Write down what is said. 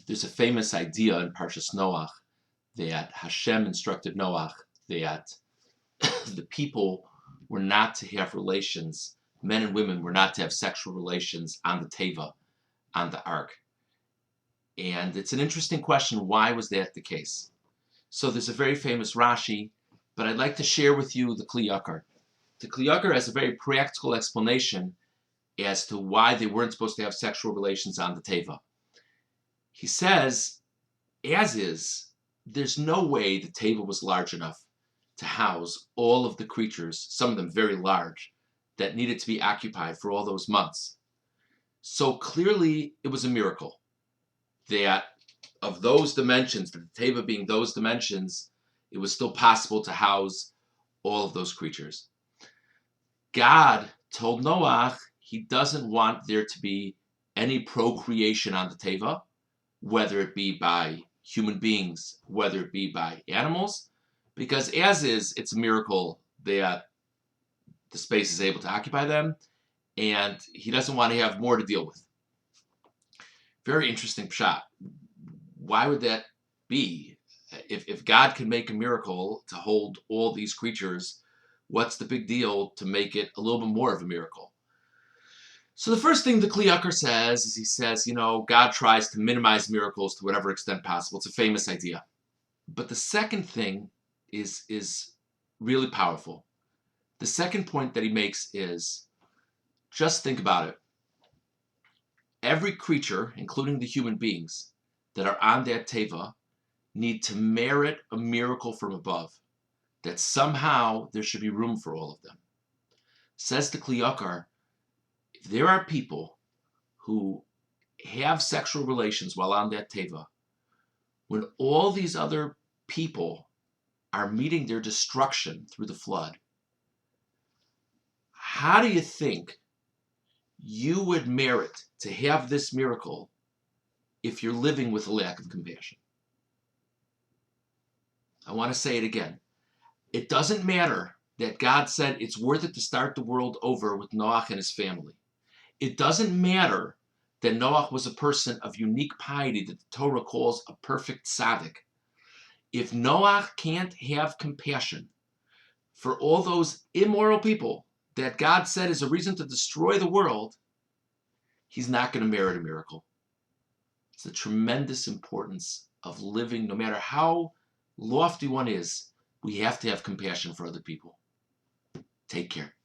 There's a famous idea in Parashas Noach that Hashem instructed Noach that the people were not to have relations, men and women were not to have sexual relations on the teva, on the ark. And it's an interesting question, why was that the case? So there's a very famous Rashi, but I'd like to share with you the Kli Yakar. The Kli Yakar has a very practical explanation as to why they weren't supposed to have sexual relations on the teva. He says, as is, there's no way the teva was large enough to house all of the creatures, some of them very large, that needed to be occupied for all those months. So clearly it was a miracle that of those dimensions, the teva being those dimensions, it was still possible to house all of those creatures. God told Noach he doesn't want there to be any procreation on the teva, whether it be by human beings, whether it be by animals, because as is, it's a miracle that the space is able to occupy them, and he doesn't want to have more to deal with. Very interesting pshat. Why would that be? If God can make a miracle to hold all these creatures, what's the big deal to make it a little bit more of a miracle? So the first thing the Kli Yakar says is he says, God tries to minimize miracles to whatever extent possible. It's a famous idea. But the second thing is really powerful. The second point that he makes is, just think about it. Every creature, including the human beings that are on that teva, need to merit a miracle from above, that somehow there should be room for all of them. Says the Kli Yakar, if there are people who have sexual relations while on that teva, when all these other people are meeting their destruction through the flood, how do you think you would merit to have this miracle if you're living with a lack of compassion? I want to say it again. It doesn't matter that God said it's worth it to start the world over with Noach and his family. It doesn't matter that Noach was a person of unique piety that the Torah calls a perfect tzaddik. If Noach can't have compassion for all those immoral people that God said is a reason to destroy the world, he's not going to merit a miracle. It's the tremendous importance of living, no matter how lofty one is, we have to have compassion for other people. Take care.